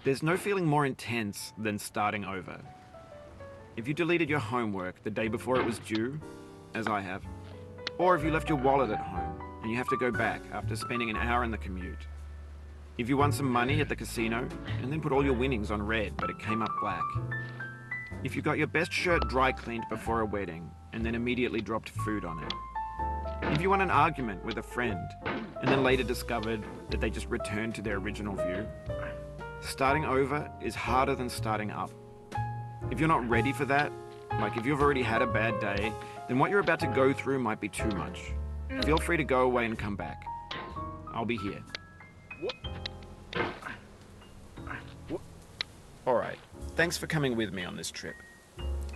There's no feeling more intense than starting over. If you deleted your homework the day before it was due, as I have, or if you left your wallet at home and you have to go back after spending an hour in the commute. If you won some money at the casino and then put all your winnings on red but it came up black. If you got your best shirt dry cleaned before a wedding and then immediately dropped food on it. If you won an argument with a friend and then later discovered that they just returned to their original view. Starting over is harder than starting up. If you're not ready for that, like if you've already had a bad day, then what you're about to go through might be too much. Feel free to go away and come back. I'll be here. Alright, thanks for coming with me on this trip.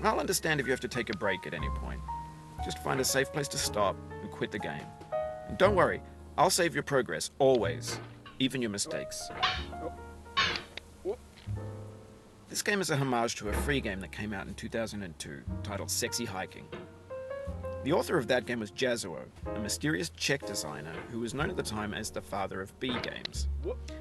I'll understand if you have to take a break at any point. Just find a safe place to stop and quit the game. And don't worry, I'll save your progress, always, even your mistakes. This game is a homage to a free game that came out in 2002, titled Sexy Hiking. The author of that game was Jazuo, a mysterious Czech designer who was known at the time as the father of B games.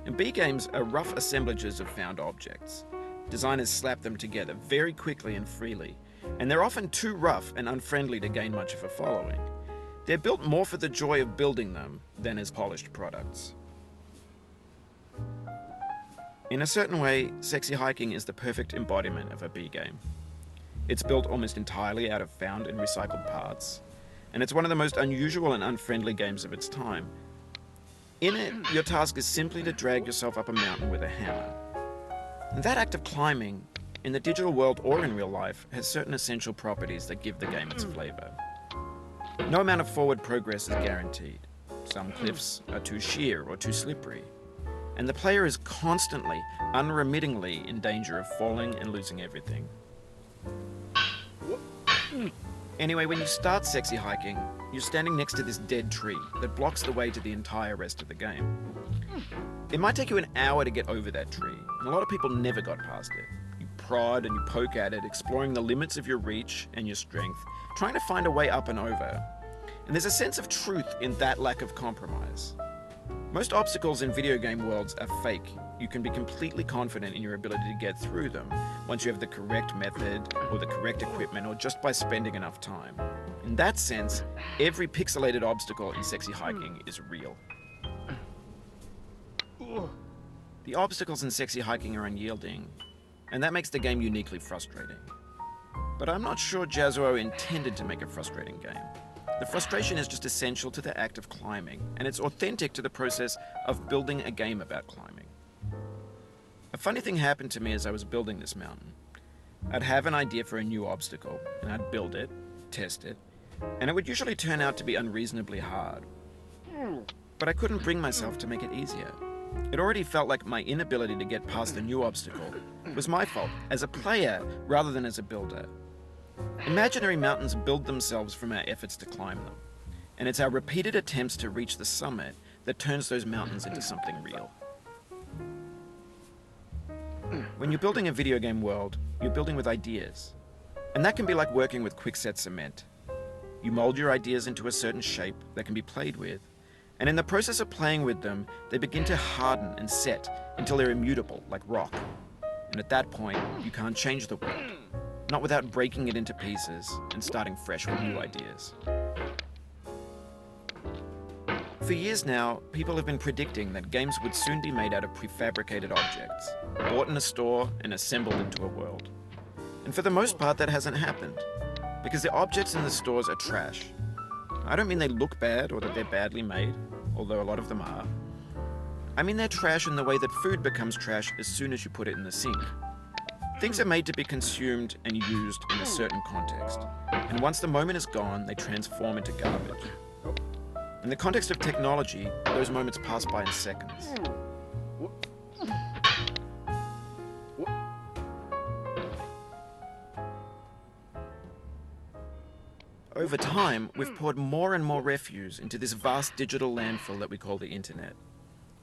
And B games are rough assemblages of found objects. Designers slap them together very quickly and freely, and they're often too rough and unfriendly to gain much of a following. They're built more for the joy of building them than as polished products. In a certain way, Sexy Hiking is the perfect embodiment of a B game. It's built almost entirely out of found and recycled parts, and it's one of the most unusual and unfriendly games of its time. In it, your task is simply to drag yourself up a mountain with a hammer. And that act of climbing, in the digital world or in real life, has certain essential properties that give the game its flavor. No amount of forward progress is guaranteed. Some cliffs are too sheer or too slippery. And the player is constantly, unremittingly in danger of falling and losing everything. Anyway, when you start Sexy Hiking, you're standing next to this dead tree that blocks the way to the entire rest of the game. It might take you an hour to get over that tree, and a lot of people never got past it. You prod and you poke at it, exploring the limits of your reach and your strength, trying to find a way up and over. And there's a sense of truth in that lack of compromise. Most obstacles in video game worlds are fake. You can be completely confident in your ability to get through them once you have the correct method or the correct equipment or just by spending enough time. In that sense, every pixelated obstacle in Sexy Hiking is real. The obstacles in Sexy Hiking are unyielding, and that makes the game uniquely frustrating. But I'm not sure Jazuo intended to make a frustrating game. The frustration is just essential to the act of climbing, and it's authentic to the process of building a game about climbing. A funny thing happened to me as I was building this mountain. I'd have an idea for a new obstacle, and I'd build it, test it, and it would usually turn out to be unreasonably hard. But I couldn't bring myself to make it easier. It already felt like my inability to get past the new obstacle was my fault as a player rather than as a builder. Imaginary mountains build themselves from our efforts to climb them, and it's our repeated attempts to reach the summit that turns those mountains into something real. When you're building a video game world, you're building with ideas, and that can be like working with quickset cement. You mold your ideas into a certain shape that can be played with, and in the process of playing with them, they begin to harden and set until they're immutable, like rock. And at that point, you can't change the world. Not without breaking it into pieces and starting fresh with new ideas. For years now, people have been predicting that games would soon be made out of prefabricated objects, bought in a store and assembled into a world. And for the most part, that hasn't happened, because the objects in the stores are trash. I don't mean they look bad or that they're badly made, although a lot of them are. I mean they're trash in the way that food becomes trash as soon as you put it in the sink. Things are made to be consumed and used in a certain context, and once the moment is gone, they transform into garbage. In the context of technology, those moments pass by in seconds. Over time, we've poured more and more refuse into this vast digital landfill that we call the internet.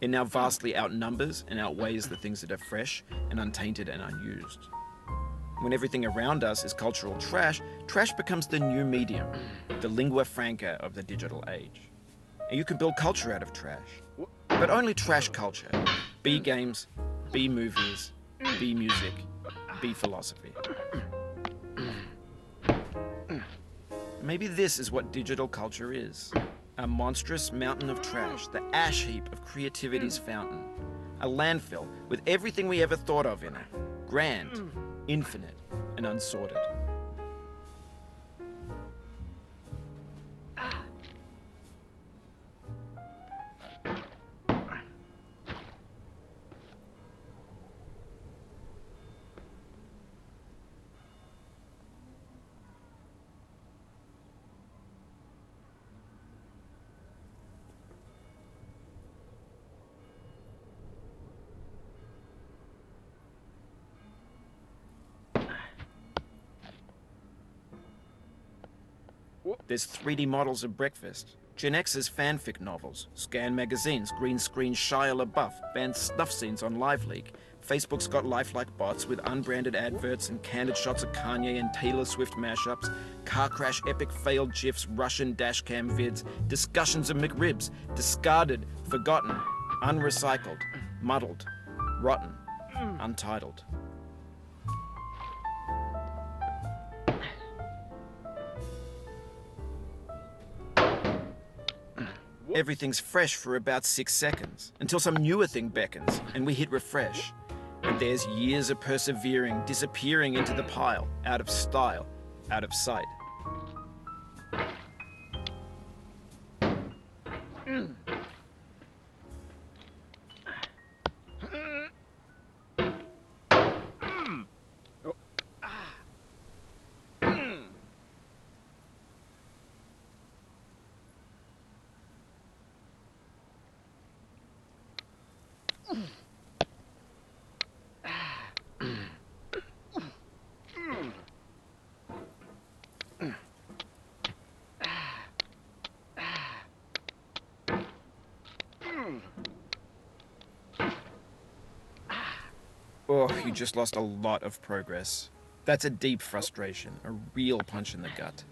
It now vastly outnumbers and outweighs the things that are fresh and untainted and unused. When everything around us is cultural trash, trash becomes the new medium, the lingua franca of the digital age. And you can build culture out of trash. But only trash culture. B games, B movies, B music, B philosophy. Maybe this is what digital culture is. A monstrous mountain of trash, the ash heap of creativity's fountain. A landfill with everything we ever thought of in it. Grand, infinite, and unsorted. There's 3D models of breakfast, Gen X's fanfic novels, scan magazines, green screen Shia LaBeouf, banned snuff scenes on LiveLeak. Facebook's got lifelike bots with unbranded adverts and candid shots of Kanye and Taylor Swift mashups, car crash epic failed GIFs, Russian dashcam vids, discussions of McRibs, discarded, forgotten, unrecycled, muddled, rotten, untitled. Everything's fresh for about 6 seconds, until some newer thing beckons, and we hit refresh. And there's years of persevering, disappearing into the pile, out of style, out of sight. Oh, you just lost a lot of progress. That's a deep frustration, a real punch in the gut.